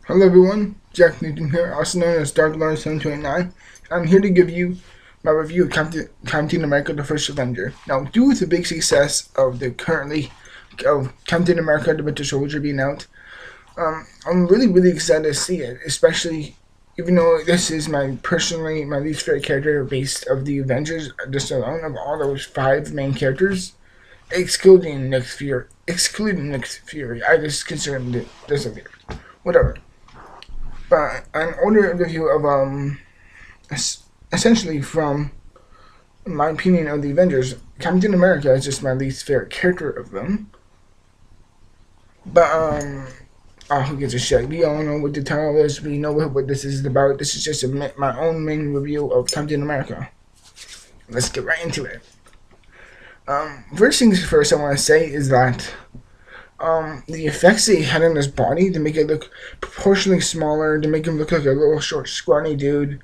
Hello everyone, Jack Newton here, also known as Dark Lord 729. I'm here to give you my review of Captain America: The First Avenger. Now, due to the big success of Captain America: The Winter Soldier being out, I'm really excited to see it. Especially, even though this is my least favorite character based of the Avengers, just alone of all those five main characters, excluding Nick Fury, I just consider him this a favorite. Whatever. But an older review of essentially from my opinion of the Avengers, Captain America is just my least favorite character of them. But who gives a shit? We all know what the title is. We know what this is about. This is just my own main review of Captain America. Let's get right into it. First things first, I want to say is that the effects that he had on his body to make it look proportionally smaller, to make him look like a little short, scrawny dude,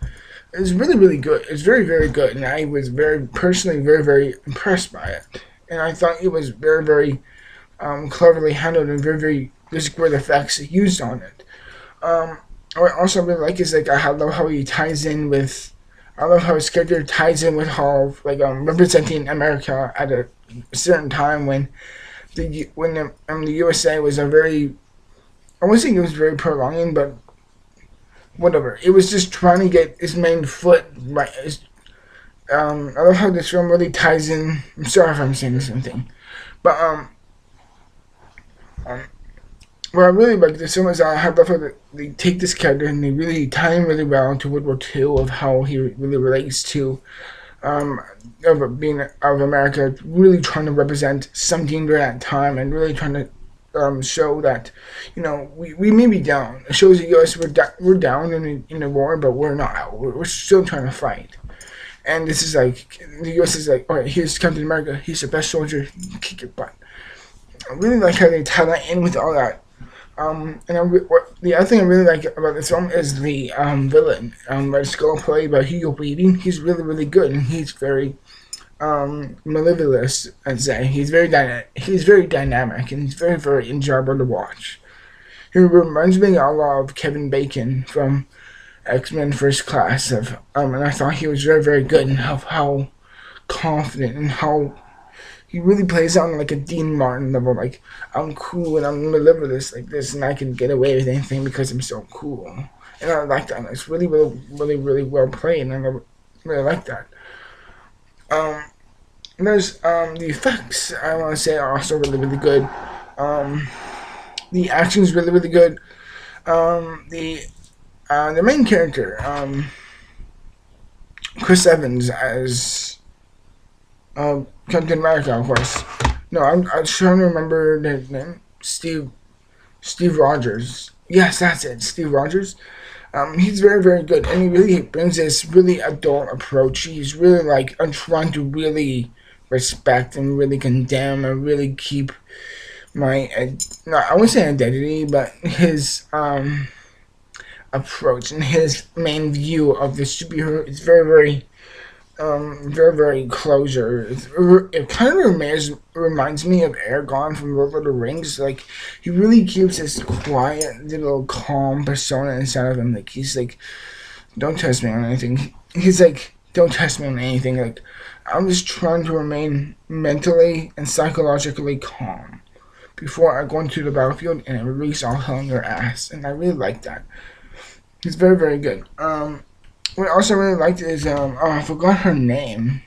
is really good. It's very good, and I was very impressed by it. And I thought it was very cleverly handled and very just great effects used on it. What I also really like is I love how he ties in with. I love how his character ties in with how representing America at a certain time when the USA was a very, I wouldn't say it was very prolonging, but whatever. It was just trying to get his main foot right. I love how this film really ties in. I'm sorry if I'm saying the same thing, but what I really like this film is I love how they take this character and they really tie him really well to World War II of how he really relates to of America, really trying to represent something during that time and really trying to show that we may be down. It shows the U.S. we're down in the war, but we're not out. We're still trying to fight. And this is like the U.S. is like, all right, here's Captain America. He's the best soldier. Kick your butt. I really like how they tie that in with all that. The other thing I really like about this film is the villain, Red Skull, played by Hugo Weaving. He's really good, and he's very mellifluous. I'd say he's very dynamic, and he's very enjoyable to watch. He reminds me a lot of Kevin Bacon from X-Men First Class, and I thought he was very good, and how confident and how he really plays on like a Dean Martin level. Like, I'm cool and I'm gonna live with this like this, and I can get away with anything because I'm so cool. And I like that. It's really well played, and I really like that. There's the effects. I want to say are also really good. The action is really good. The main character, Chris Evans as Captain America, of course. No, I'm trying to remember the name. Steve Rogers. Yes, that's it. Steve Rogers. He's very good, and he really brings this really adult approach. He's really like I'm trying to really respect and really condemn and really keep my no, I wouldn't say identity, but his approach and his main view of the superhero is very closure. It kind of reminds me of Aragorn from Lord of the Rings. Like, he really keeps this quiet, little, calm persona inside of him. Like, he's like, don't test me on anything. He's like, don't test me on anything. Like, I'm just trying to remain mentally and psychologically calm before I go into the battlefield and release all hell in your ass. And I really like that. He's very good. What I also really liked is I forgot her name.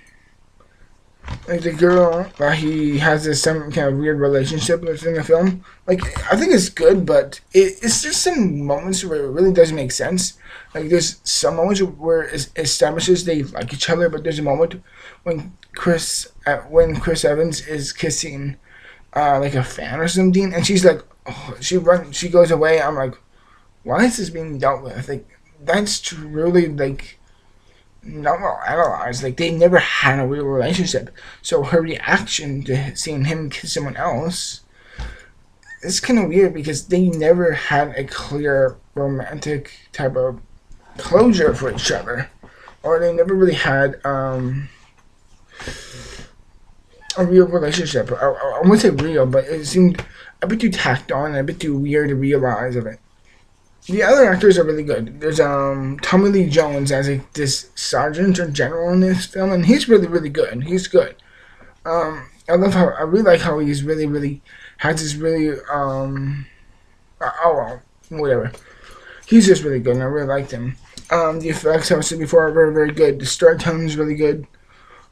Like the girl that he has this some kind of weird relationship with in the film. Like, I think it's good, but it's just some moments where it really doesn't make sense. Like, there's some moments where it establishes they like each other, but there's a moment when Chris Evans is kissing like a fan or something, and she's like, oh, she goes away. I'm like, why is this being dealt with? Like, that's truly like not well analyzed. Like, they never had a real relationship. So her reaction to seeing him kiss someone else is kind of weird because they never had a clear romantic type of closure for each other, or they never really had a real relationship. I wouldn't say real, but it seemed a bit too tacked on and a bit too weird to realize of it. The other actors are really good. There's Tommy Lee Jones as this sergeant or general in this film, and he's really really good. He's good. I really like how he's really has this really oh well, whatever. He's just really good, and I really liked him. The effects, I said before, are very good. The storytelling is really good.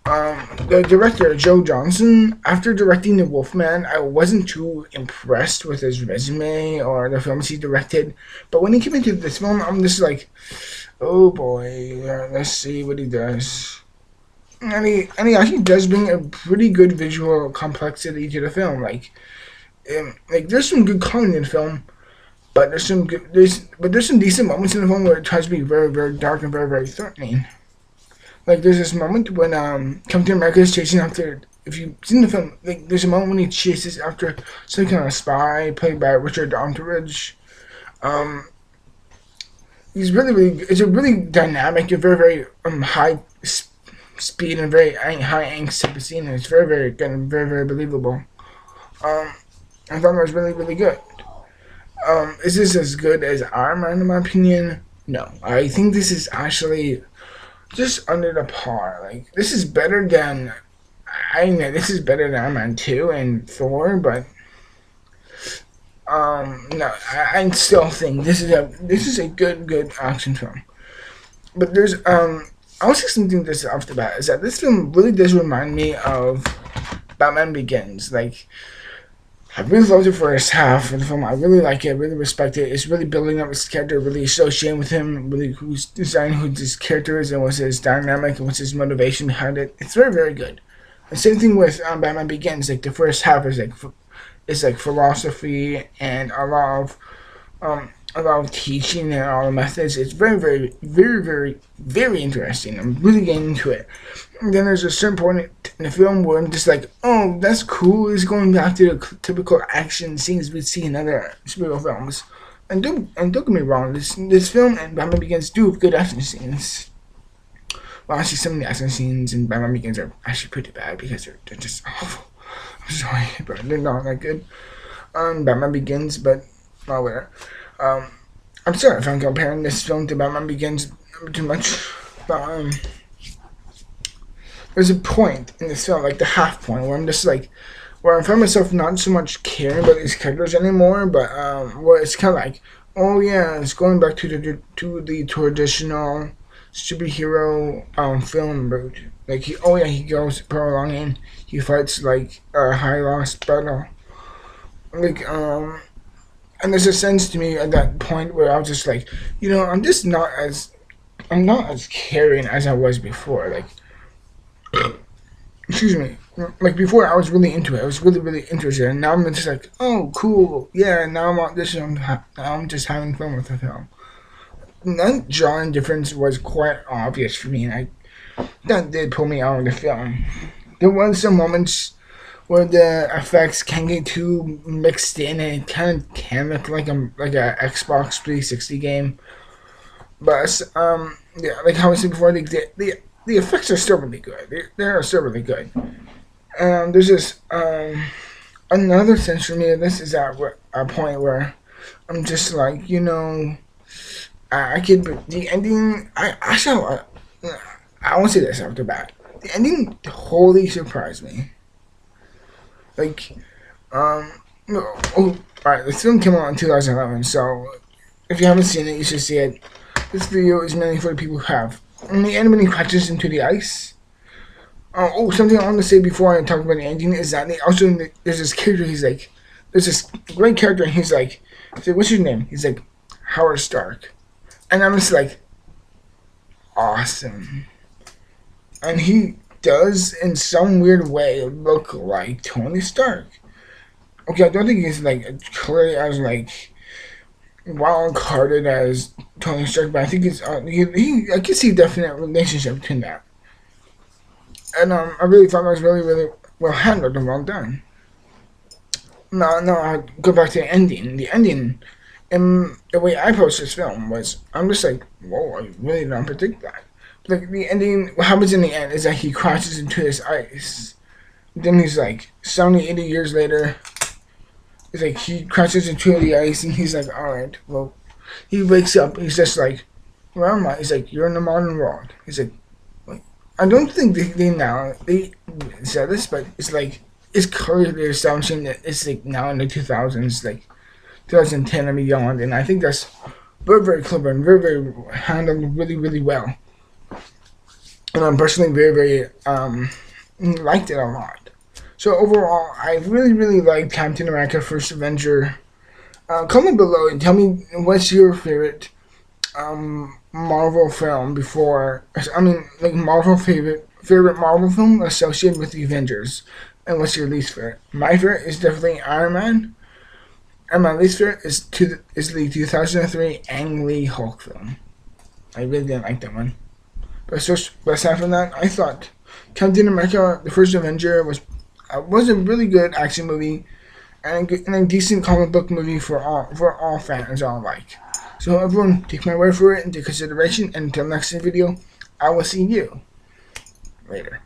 The director, Joe Johnston, after directing The Wolfman, I wasn't too impressed with his resume or the films he directed. But when he came into this film, I'm just like, oh boy, let's see what he does. And he actually does bring a pretty good visual complexity to the film. Like there's some good comedy in the film, but there's some decent moments in the film where it tries to be very dark and very threatening. Like there's this moment when Captain America is chasing after. If you've seen the film, like there's a moment when he chases after some kind of spy played by Richard Armitage. Um, he's really. It's a really dynamic and very high speed and very high angst type of scene. And it's very good and very believable. Um, I thought it was really good. Is this as good as Iron Man in my opinion? No, I think this is actually just under the par. Like this is better than I know this is better than Iron Man 2 and Thor, but no, I still think this is a good action film. But there's I was just thinking this off the bat is that this film really does remind me of Batman Begins. Like I really loved the first half of the film. I really like it. I really respect it. It's really building up his character, really associating with him, really who's designing who his character is and what's his dynamic and what's his motivation behind it. It's very good. The same thing with Batman Begins. Like the first half is like philosophy and a lot of teaching and all the methods. It's very interesting. I'm really getting into it. And then there's a certain point in the film where I'm just like, oh, that's cool. It's going back to the typical action scenes we see in other superhero films. And don't get me wrong, this film and Batman Begins do have good action scenes. Well, actually, some of the action scenes in Batman Begins are actually pretty bad because they're just awful. I'm sorry, but they're not that good on Batman Begins, but well, whatever. I'm sorry if I'm comparing this film to Batman Begins too much, but there's a point in this film, like the half point, where I'm just like, where I find myself not so much caring about these characters anymore, but where it's kind of like, oh yeah, it's going back to the traditional superhero film route. Like he goes prolonging, he fights like a high lost battle, like and there's a sense to me at that point where I was just like, I'm not as caring as I was before. Like, excuse me. Like before, I was really into it. I was really interested, and now I'm just like, oh, cool, yeah. Now I'm on this, and now I'm just having fun with the film. And that genre difference was quite obvious for me, and that did pull me out of the film. There was some moments where the effects can get too mixed in, and it kind of can look like a Xbox 360 game. But yeah, like how I said before, the effects are still really good. They're still really good. There's just another sense for me. This is at a point where I'm just like, I could the ending. I won't say this after that. The ending totally surprised me. Like, alright, this film came out in 2011, so if you haven't seen it, you should see it. This video is mainly for the people who have. In the end, when he crashes into the ice, something I want to say before I talk about the ending is that there's this character, there's this great character, and he's like, what's your name? He's like, Howard Stark. And I'm just like, awesome. And he does, in some weird way, look like Tony Stark. Okay, I don't think he's like clearly as like wild carded as Tony Stark, but I think it's I can see a definite relationship between that. And I really thought that was really well handled and well done. No, I'll go back to the ending. The ending, and the way I approached this film was, I'm just like, whoa, I really don't predict that. Like the ending, what happens in the end is that he crashes into this ice. Then he's like, 70, 80 years later, it's like he crashes into the ice and he's like, alright, well, He wakes up. He's just like, where am I? He's like, you're in the modern world. He's like, I don't think they said this, but it's like it's clearly establishing that it's like now in the 2000s, like 2010 and beyond, and I think that's very, very clever and very, very handled really, really well. And I'm personally very, very liked it a lot. So overall, I really, really like Captain America: First Avenger. Comment below and tell me what's your favorite Marvel film before. I mean, like Marvel favorite Marvel film associated with the Avengers, and what's your least favorite? My favorite is definitely Iron Man, and my least favorite is the 2003 Ang Lee Hulk film. I really didn't like that one. But aside from that, I thought Captain America: The First Avenger was a really good action movie and a decent comic book movie for all fans alike. So everyone, take my word for it into consideration. And until next video, I will see you later.